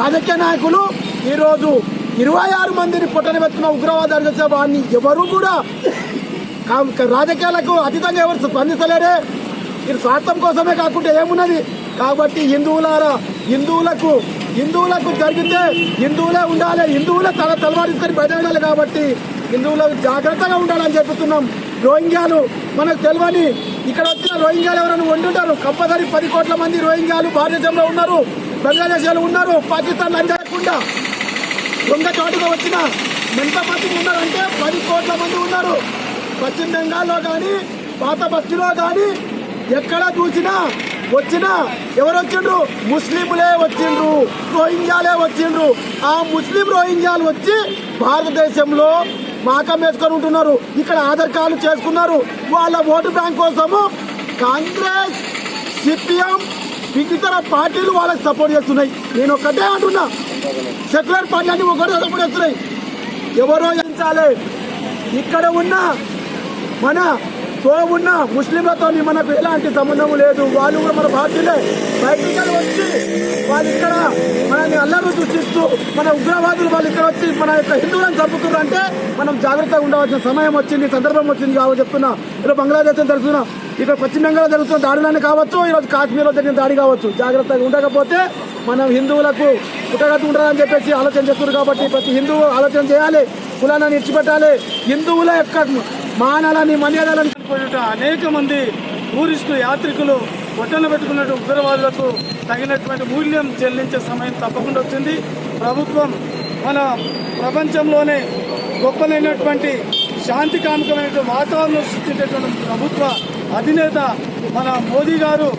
రాజకీయ నాయకులు ఈరోజు 26 మందిని పొట్టనబెట్టుకున్న ఉగ్రవాదాలు చేసే వాడిని ఎవరు కూడా రాజకీయాలకు అతీతంగా ఎవరు స్పందిస్తలేరే. ఇది స్వార్థం కోసమే కాకుండా ఏమున్నది. కాబట్టి హిందువులకు జరిగితే హిందువులే ఉండాలి, హిందువులే తలవారించుకొని బయట ఉండాలి. కాబట్టి హిందువులకు జాగ్రత్తగా ఉండాలని చెప్తున్నాం. రోహింగ్యాలు మనకు తెలియని ఇక్కడ వచ్చిన రోహింగ్యాలు ఎవరైనా ఉండుంటారు. కంపల్సరీ 10 కోట్ల మంది రోహింగ్యాలు భారతదేశంలో ఉన్నారు, బంగ్లాదేశ్లో ఉన్నారు, పాకిస్తాన్ లంచకుండా దొంగ చాటుగా వచ్చిన ఎంతమంది ఉన్నారంటే 10 కోట్ల మంది ఉన్నారు. పశ్చిమ బెంగాల్లో కానీ పాత బస్తీలో కానీ ఎక్కడ చూసినా ఎవరు వచ్చిండ్రు? ముస్లింలే వచ్చిండ్రు, రోహింగ్యాలే వచ్చిండ్రు. ఆ ముస్లిం రోహింగ్యాలు వచ్చి భారతదేశంలో మాకం వేసుకొని ఉంటున్నారు. ఇక్కడ ఆధార్ కార్డు చేసుకున్నారు. వాళ్ళ ఓటు బ్యాంక్ కోసము కాంగ్రెస్, సిపిఎం, ఇతర పార్టీలు వాళ్ళకి సపోర్ట్ చేస్తున్నాయి. నేను ఒక్కటే అంటున్నా, సెక్యులర్ పార్టీలన్నీ ఒకటే సపోర్ట్ చేస్తున్నాయి. ఎవరో ఎంచాలి. ఇక్కడ ఉన్న ముస్లింలతో మనకు ఎలాంటి సంబంధం లేదు. వాళ్ళు కూడా మన భారతీయులే. బయటికి వచ్చి వాళ్ళు ఇక్కడ మనల్ని అల్లర్లు సృష్టిస్తూ మన ఉగ్రవాదులు వాళ్ళు ఇక్కడ వచ్చి మన యొక్క హిందువులను చంపుతున్నారు. అంటే మనం జాగ్రత్తగా ఉండవలసిన సమయం వచ్చింది, సందర్భం వచ్చింది కావచ్చు చెప్తున్నా. ఈరోజు బంగ్లాదేశ్ జరుగుతున్నా, ఇక్కడ పశ్చిమ బెంగాల్ జరుగుతున్న దాడులన్నీ కావచ్చు, ఈరోజు కాశ్మీర్లో జరిగిన దాడి కావచ్చు. జాగ్రత్తగా ఉండకపోతే మనం హిందువులకు పుట్టగట్టు ఉండాలని చెప్పేసి ఆలోచన చేస్తున్నారు. కాబట్టి ప్రతి హిందువు ఆలోచన చేయాలి, కులాన్ని విడిచిపెట్టాలి. హిందువుల యొక్క మానాలని మర్యాదలని అనేక మంది టూరిస్టులు, యాత్రికులు పొట్టన పెట్టుకున్నట్టు ఉగ్రవాదులకు తగినటువంటి మూల్యం చెల్లించే సమయం తప్పకుండా వచ్చింది. ప్రభుత్వం మన ప్రపంచంలోనే గొప్పలైనటువంటి శాంతికాముకమైనటువంటి వాతావరణం సృష్టించేటువంటి ప్రభుత్వ అధినేత మన మోదీ గారు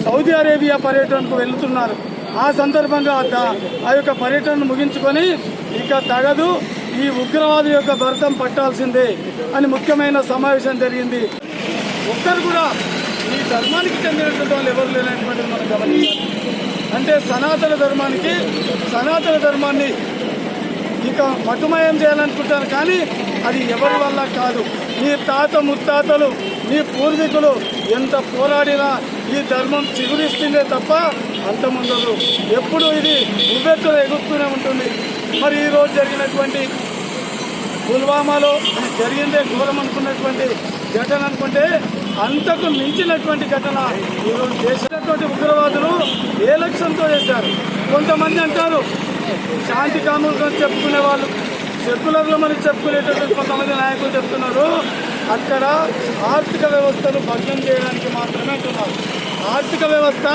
సౌదీ అరేబియా పర్యటనకు వెళ్తున్నారు. ఆ సందర్భంగా ఆ యొక్క పర్యటనను ముగించుకొని ఇక తగదు, ఈ ఉగ్రవాది యొక్క భరతం పట్టాల్సిందే అని ముఖ్యమైన సమావేశం జరిగింది. ఒక్కరు కూడా ఈ ధర్మానికి చెందినటువంటి వాళ్ళు ఎవరు లేనటువంటిది మనం గమనించాలి. అంటే సనాతన ధర్మాన్ని ఇక మటుమయం చేయాలనుకుంటారు. కానీ అది ఎవరి వల్ల కాదు. మీ తాత ముత్తాతలు, మీ పూర్వీకులు ఎంత పోరాడినా ఈ ధర్మం చిగురిస్తుందే తప్ప అంతముండదు. ఎప్పుడు ఇది ఉవ్వెత్తున ఎగుస్తూనే ఉంటుంది. మరి ఈరోజు జరిగినటువంటి పుల్వామాలో జరిగిందే ఘోరం అనుకున్నటువంటి ఘటన అనుకుంటే అంతకు మించినటువంటి ఘటన ఈరోజు చేసినటువంటి ఉగ్రవాదులు ఏ లక్ష్యంతో చేశారు? కొంతమంది అంటారు శాంతి కాములుగా చెప్పుకునే వాళ్ళు, సెక్యులర్లో మనకి చెప్పుకునేటటువంటి కొంతమంది నాయకులు చెప్తున్నారు అక్కడ ఆర్థిక వ్యవస్థను భగ్నం చేయడానికి మాత్రమే అంటున్నారు. ఆర్థిక వ్యవస్థ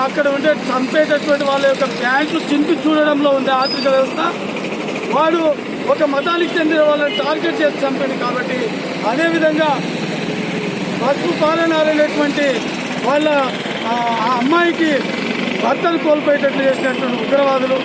అక్కడ ఉండే చంపేటటువంటి వాళ్ళ యొక్క ప్యాంట్లు చింపి చూడడంలో ఉంది ఆర్థిక వ్యవస్థ. వాడు ఒక మతానికి చెందిన వాళ్ళని టార్గెట్ చేసి చంపింది. కాబట్టి అదేవిధంగా పసుపు పాలనాలనేటువంటి వాళ్ళ ఆ అమ్మాయికి భర్తను కోల్పోయేటట్లు చేసినటువంటి ఉగ్రవాదులు